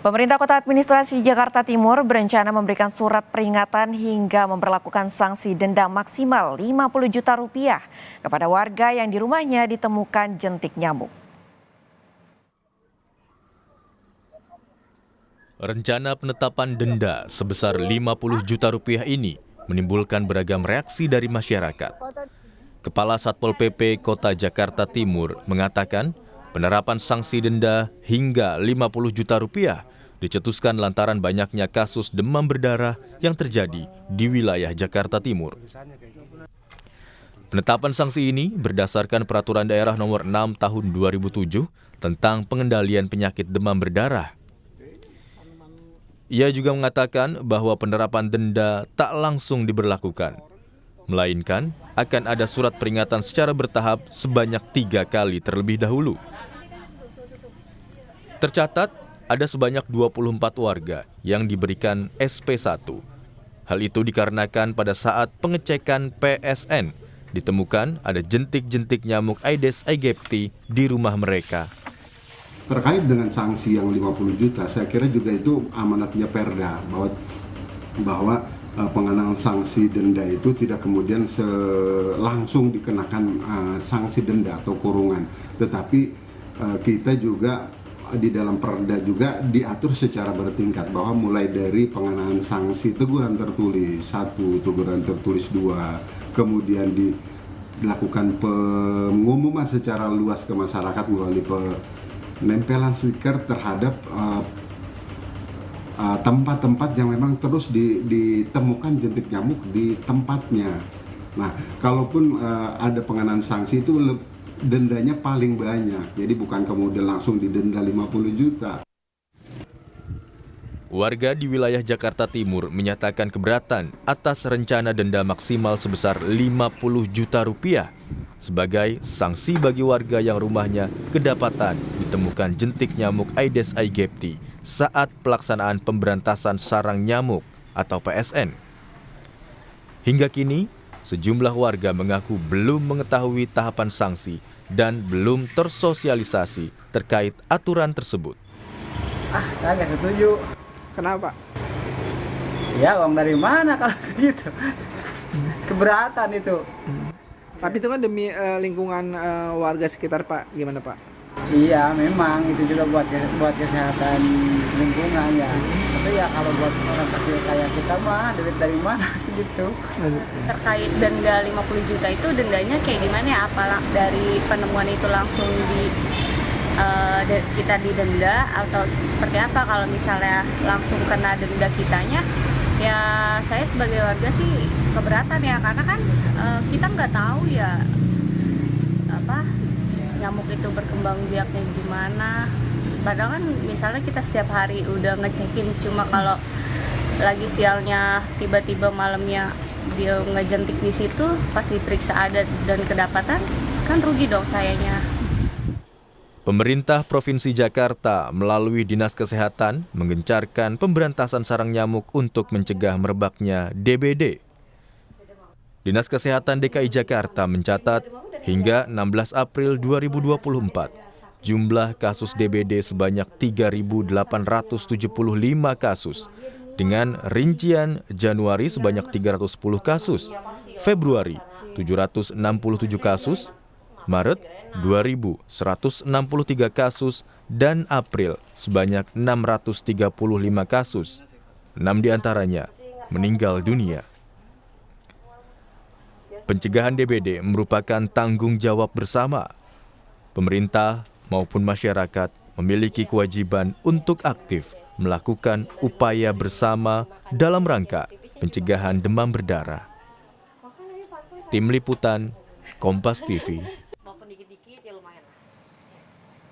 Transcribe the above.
Pemerintah Kota Administrasi Jakarta Timur berencana memberikan surat peringatan hingga memberlakukan sanksi denda maksimal Rp50 juta kepada warga yang di rumahnya ditemukan jentik nyamuk. Rencana penetapan denda sebesar Rp50 juta ini menimbulkan beragam reaksi dari masyarakat. Kepala Satpol PP Kota Jakarta Timur mengatakan penerapan sanksi denda hingga Rp50 juta dicetuskan lantaran banyaknya kasus demam berdarah yang terjadi di wilayah Jakarta Timur. Penetapan sanksi ini berdasarkan Peraturan Daerah Nomor 6 Tahun 2007 tentang pengendalian penyakit demam berdarah. Ia juga mengatakan bahwa penerapan denda tak langsung diberlakukan, melainkan akan ada surat peringatan secara bertahap sebanyak 3 kali terlebih dahulu. Tercatat, ada sebanyak 24 warga yang diberikan SP1. Hal itu dikarenakan pada saat pengecekan PSN, ditemukan ada jentik-jentik nyamuk Aedes aegypti di rumah mereka. Terkait dengan sanksi yang 50 juta, saya kira juga itu amanatnya Perda, bahwa pengenaan sanksi denda itu tidak kemudian langsung dikenakan sanksi denda atau kurungan, tetapi kita juga di dalam Perda juga diatur secara bertingkat, bahwa mulai dari pengenaan sanksi teguran tertulis 1, teguran tertulis 2, kemudian dilakukan pengumuman secara luas ke masyarakat melalui penempelan stiker terhadap tempat-tempat yang memang terus ditemukan jentik nyamuk di tempatnya. Nah, kalaupun ada pengenaan sanksi itu dendanya paling banyak, jadi bukan kemudian langsung didenda 50 juta. Warga di wilayah Jakarta Timur menyatakan keberatan atas rencana denda maksimal sebesar Rp50 juta sebagai sanksi bagi warga yang rumahnya kedapatan ditemukan jentik nyamuk Aedes aegypti saat pelaksanaan pemberantasan sarang nyamuk atau PSN. Hingga kini, sejumlah warga mengaku belum mengetahui tahapan sanksi dan belum tersosialisasi terkait aturan tersebut. Saya nggak setuju. Kenapa? Ya, uang dari mana kalau segitu? Keberatan itu. Tapi itu kan demi lingkungan warga sekitar, Pak. Gimana, Pak? Iya, memang itu juga buat kesehatan lingkungan ya. Tapi ya kalau buat orang kecil kayak kita mah duit dari mana segitu. Terkait denda 50 juta itu dendanya kayak gimana ya? Apalah dari penemuan itu langsung kita didenda atau seperti apa? Kalau misalnya langsung kena denda kitanya, ya saya sebagai warga sih keberatan ya, karena kan kita nggak tahu ya nyamuk itu berkembang biaknya gimana. Padahal kan misalnya kita setiap hari udah ngecekin, cuma kalau lagi sialnya tiba-tiba malamnya dia ngejentik di situ, pas diperiksa ada dan kedapatan, kan rugi dong sayanya. Pemerintah Provinsi Jakarta melalui Dinas Kesehatan menggencarkan pemberantasan sarang nyamuk untuk mencegah merebaknya DBD. Dinas Kesehatan DKI Jakarta mencatat hingga 16 April 2024, jumlah kasus DBD sebanyak 3.875 kasus, dengan rincian Januari sebanyak 310 kasus, Februari 767 kasus, Maret 2.163 kasus, dan April sebanyak 635 kasus, 6 diantaranya meninggal dunia. Pencegahan DBD merupakan tanggung jawab bersama. Pemerintah maupun masyarakat memiliki kewajiban untuk aktif melakukan upaya bersama dalam rangka pencegahan demam berdarah. Tim Liputan, Kompas TV.